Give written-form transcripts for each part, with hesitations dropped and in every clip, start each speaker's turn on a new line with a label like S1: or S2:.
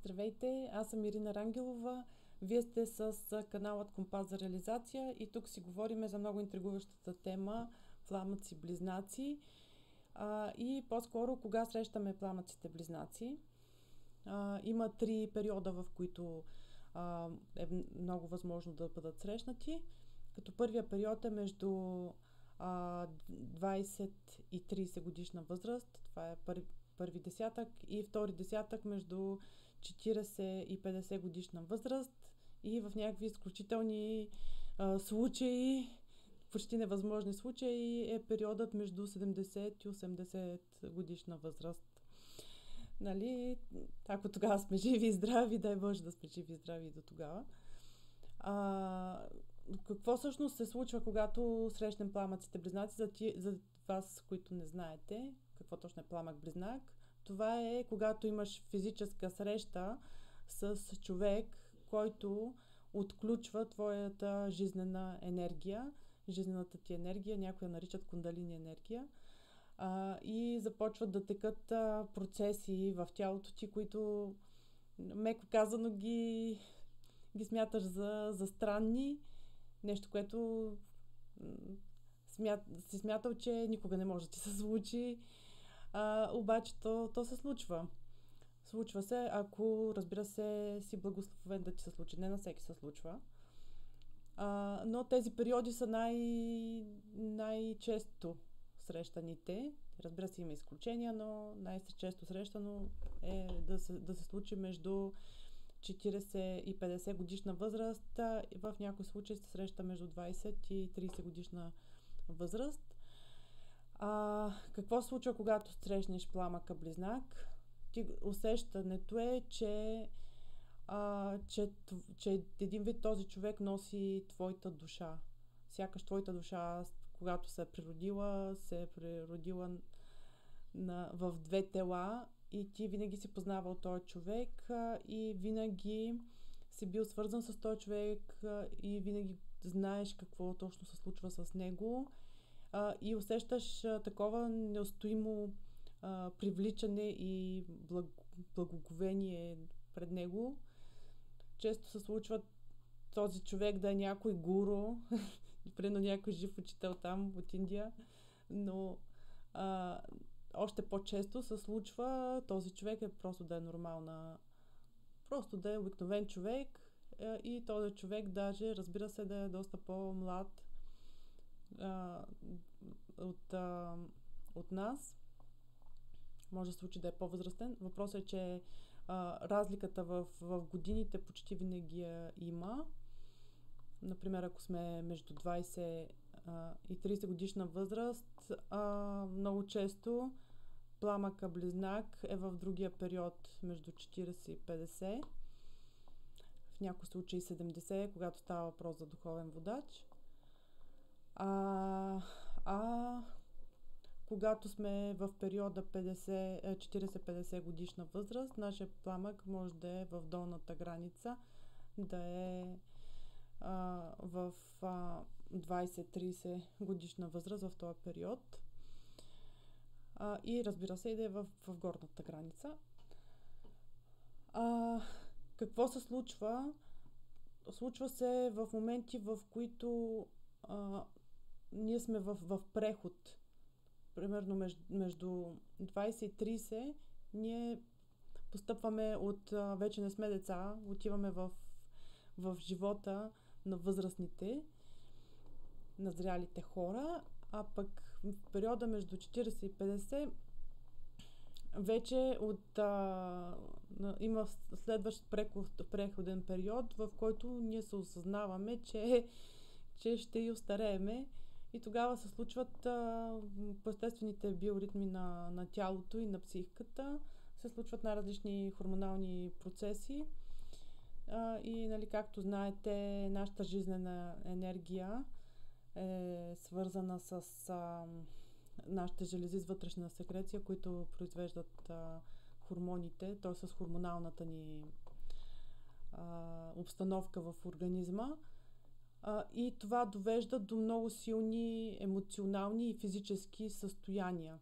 S1: Здравейте, аз съм Ирина Рангелова. Вие сте с каналът Компас за реализация и тук си говорим за много интригуващата тема пламъци близнаци и по-скоро кога срещаме пламъците близнаци. Има 3 периода, в които е много възможно да бъдат срещнати. Като първия период е между 20 и 30 годишна възраст. Това е първи десятък, и втори десятък между 40 и 50 годишна възраст, и в някакви изключителни случаи, почти невъзможни случаи, е периодът между 70 и 80 годишна възраст. Нали? Ако тогава сме живи и здрави, дай Боже да сме живи и здрави и до тогава. Какво всъщност се случва, когато срещнем пламъците близнаци? За вас, които не знаете какво точно е пламък близнак, това е когато имаш физическа среща с човек, който отключва твоята жизнена енергия, жизнената ти енергия, някои я наричат кундалини енергия, и започват да текат процеси в тялото ти, които, меко казано, ги смяташ за странни, нещо, което си смятал, че никога не може да ти се случи, обаче то се случва. Случва се, ако, разбира се, си благословен да ти се случи. Не на всеки се случва. Но тези периоди са най-често срещаните. Разбира се, има изключения, но най-често срещано е да се случи между 40 и 50 годишна възраст. В някои случаи се среща между 20 и 30 годишна възраст. Какво случва, когато срещнеш пламъка близнак? Усещането е, че един вид този човек носи твоята душа. Сякаш твоята душа, когато се е природила в две тела, и ти винаги си познавал този човек и винаги си бил свързан с този човек и винаги знаеш какво точно се случва с него, и усещаш такова неустоимо привличане и благоговение пред него. Често се случва този човек да е някой гуру, примерно някой жив учител там от Индия, но още по-често се случва този човек просто да е просто да е обикновен човек, и този човек даже, разбира се, да е доста по-млад от нас. Може да се случи да е по-възрастен. Въпросът е, че разликата в годините почти винаги има. Например, ако сме между 20 и 30 годишна възраст, много често пламъка близнак е в другия период между 40 и 50. В някои случаи 70, когато става въпрос за духовен водач. Когато сме в периода 40-50 годишна възраст, нашия пламък може да е в долната граница, да е в 20-30 годишна възраст в този период, и разбира се и да е в горната граница. Какво се случва? Случва се в моменти, в които ние сме в преход. Примерно между 20 и 30 ние постъпваме вече не сме деца, отиваме в живота на възрастните, на зрялите хора, а пък в периода между 40 и 50 вече има следващ преходен период, в който ние се осъзнаваме, че ще и остарееме, и тогава се случват естествените биоритми на тялото и на психиката, се случват най-различни хормонални процеси, и, нали, както знаете, нашата жизнена енергия е свързана с нашите желези с вътрешна секреция, които произвеждат хормоните, т.е. с хормоналната ни обстановка в организма. И това довежда до много силни емоционални и физически състояния,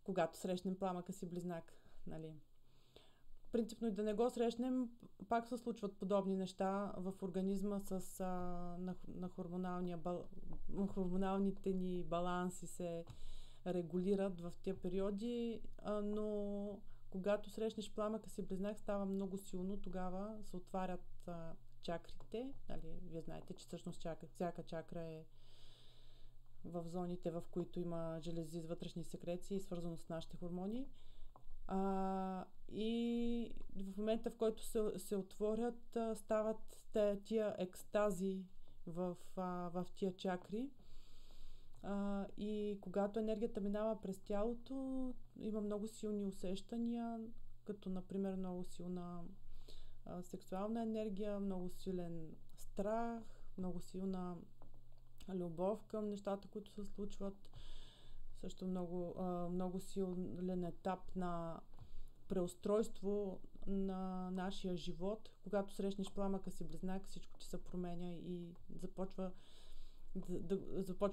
S1: когато срещнем пламъка си близнак. Нали. принципно и да не го срещнем, пак се случват подобни неща в организма на хормоналните ни баланси се регулират в тия периоди, но когато срещнеш пламъка си близнак, става много силно, тогава се отварят чакрите. Нали, вие знаете, че всъщност всяка чакра е в зоните, в които има желези с вътрешни секреции, свързано с нашите хормони. И в момента, в който се отворят, стават тия екстази в тия чакри. И когато енергията минава през тялото, има много силни усещания, като например много силна сексуална енергия, много силен страх, много силна любов към нещата, които се случват. Също много силен етап на преустройство на нашия живот. Когато срещнеш пламъка си близнак, всичко ти се променя и започва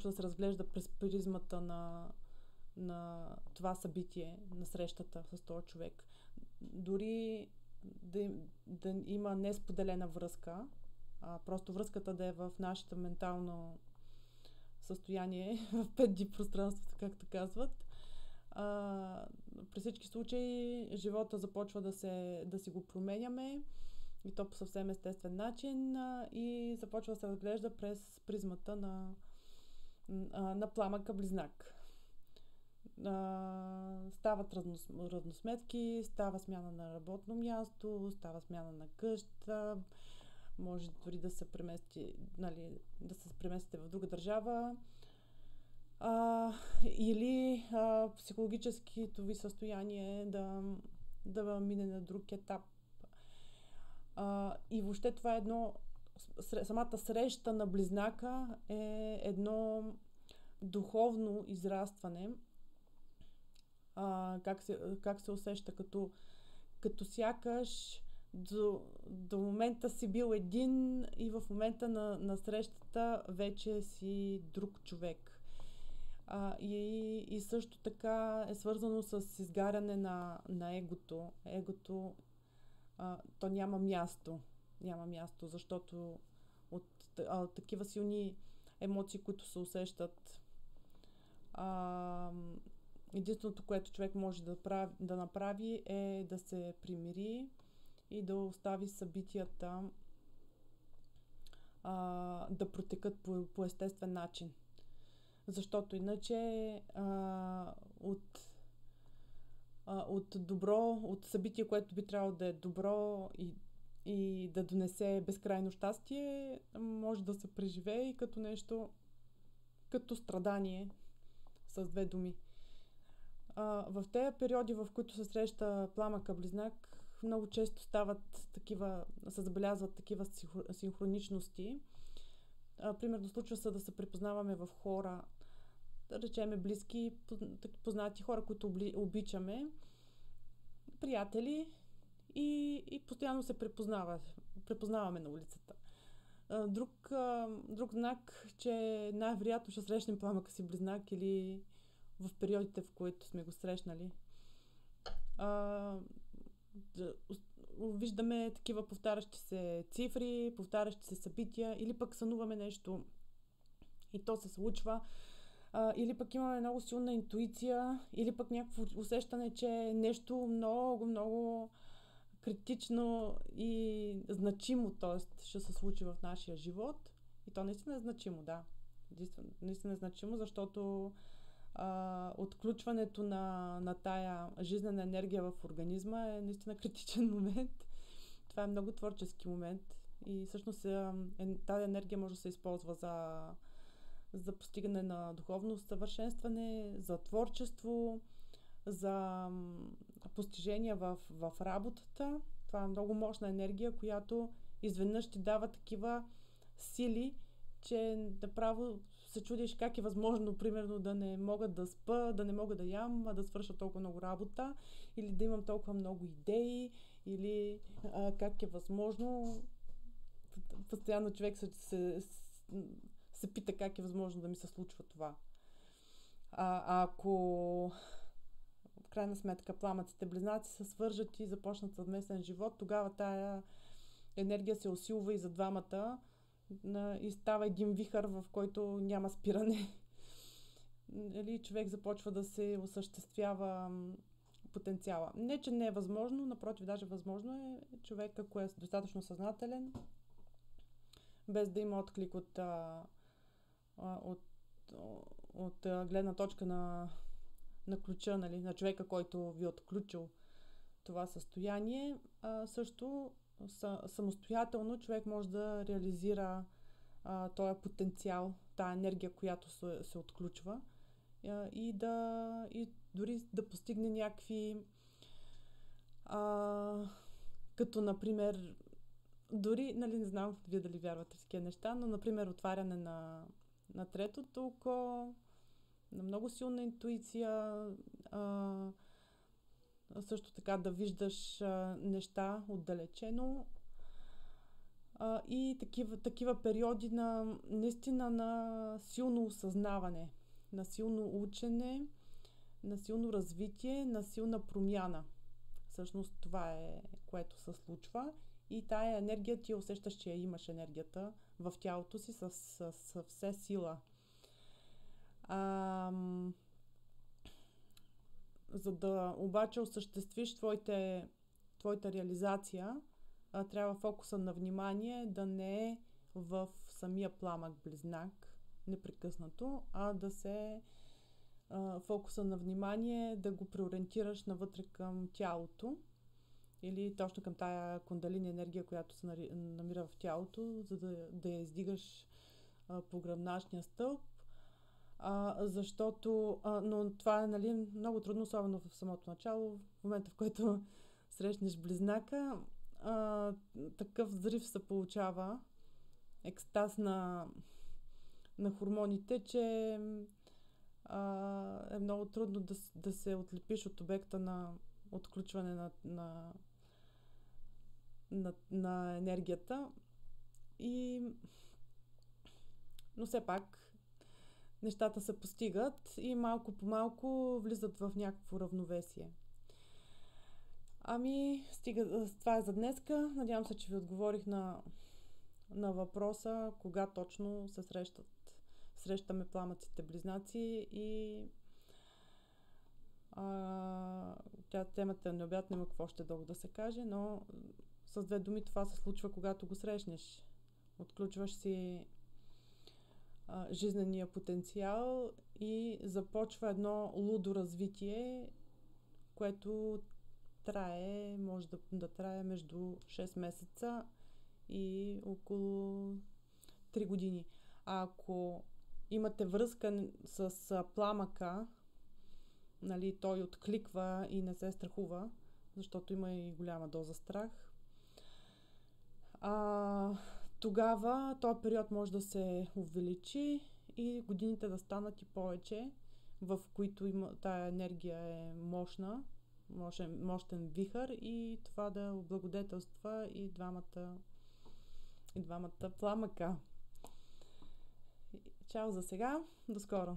S1: да се разглежда през призмата на това събитие, на срещата с този човек. Дори да има несподелена връзка, просто връзката да е в нашето ментално състояние, в 5D пространството, както казват. При всички случаи живота започва да си го променяме, и то по съвсем естествен начин, и започва да се разглежда през призмата на пламъка близнак. Стават равносметки, става смяна на работно място, става смяна на къща, може дори да се преместите в друга държава, или психологическото ви състояние да мине на друг етап. И въобще това е самата среща на близнака е едно духовно израстване. Как се усеща, като сякаш до момента си бил един и в момента на срещата вече си друг човек. И също така е свързано с изгаряне на егото. Егото то няма място. Няма място, защото от такива силни емоции, които се усещат, единственото, което човек може да направи, е да се примири и да остави събитията да протекат по естествен начин. Защото иначе от събитие, което би трябвало да е добро и да донесе безкрайно щастие, може да се преживее и като нещо, като страдание, с две думи. В тези периоди, в които се среща пламъка близнак, много често се забелязват такива синхроничности. Примерно случва се да се припознаваме в хора, да речеме близки, познати хора, които обичаме, приятели, и постоянно се припознаваме на улицата. Друг знак, че най-вероятно ще срещнем пламъка си близнак или в периодите, в които сме го срещнали. Виждаме такива повтарящи се цифри, повтарящи се събития, или пък сънуваме нещо и то се случва, или пък имаме много силна интуиция, или пък някакво усещане, че нещо много, много критично и значимо, т.е. ще се случи в нашия живот. И то наистина е значимо, да. Наистина е значимо, защото отключването на тая жизнена енергия в организма е наистина критичен момент. Това е много творчески момент и всъщност тази енергия може да се използва за постигане на духовно съвършенстване, за творчество, за постижения в работата. Това е много мощна енергия, която изведнъж ти дава такива сили, че направо се чудиш как е възможно, примерно, да не мога да спа, да не мога да ям, а да свърша толкова много работа, или да имам толкова много идеи, или как е възможно. Постоянно човек се пита как е възможно да ми се случва това. Ако в крайна сметка пламъците близнаци се свържат и започнат съвместен живот, тогава тая енергия се усилва и за двамата и става един вихър, в който няма спиране. Човек започва да се осъществява потенциала. Не, че не е възможно, напротив, даже възможно е човек, ако е достатъчно съзнателен, без да има отклик от гледна точка на ключа, на човека, който ви е отключил това състояние. Също самостоятелно човек може да реализира този потенциал, тая енергия, която се отключва и дори да постигне някакви като например дори, не знам вие дали вярвате в такива неща, но например отваряне на третото око, на много силна интуиция, също така да виждаш неща отдалечено и такива периоди наистина на силно осъзнаване, на силно учене, на силно развитие, на силна промяна. Всъщност това е, което се случва и тая енергия ти усещаш, че имаш енергията в тялото си с все сила. За да обаче осъществиш твоята реализация, трябва фокуса на внимание да не е в самия пламък близнак непрекъснато, а да се фокуса на внимание да го преориентираш навътре към тялото или точно към тая кундалини енергия, която се намира в тялото, за да я издигаш по гръбначния стълб. Защото, но това е много трудно, особено в самото начало, в момента в който срещнеш близнака, такъв взрив се получава, екстаз на хормоните, че е много трудно да се отлепиш от обекта на отключване на енергията. Но все пак нещата се постигат и малко по малко влизат в някакво равновесие. Стига, това е за днеска. Надявам се, че ви отговорих на въпроса кога точно се срещаме пламъците близнаци и темата е необятна, има какво още дълго да се каже, но с две думи това се случва, когато го срещнеш. Отключваш си жизнения потенциал и започва едно лудо развитие, което може да трае между 6 месеца и около 3 години. А ако имате връзка с пламъка, той откликва и не се страхува, защото има и голяма доза страх, тогава този период може да се увеличи и годините да станат и повече, в които тая енергия е мощен вихър и това да облагодетелства и двамата пламъка. Чао за сега, до скоро!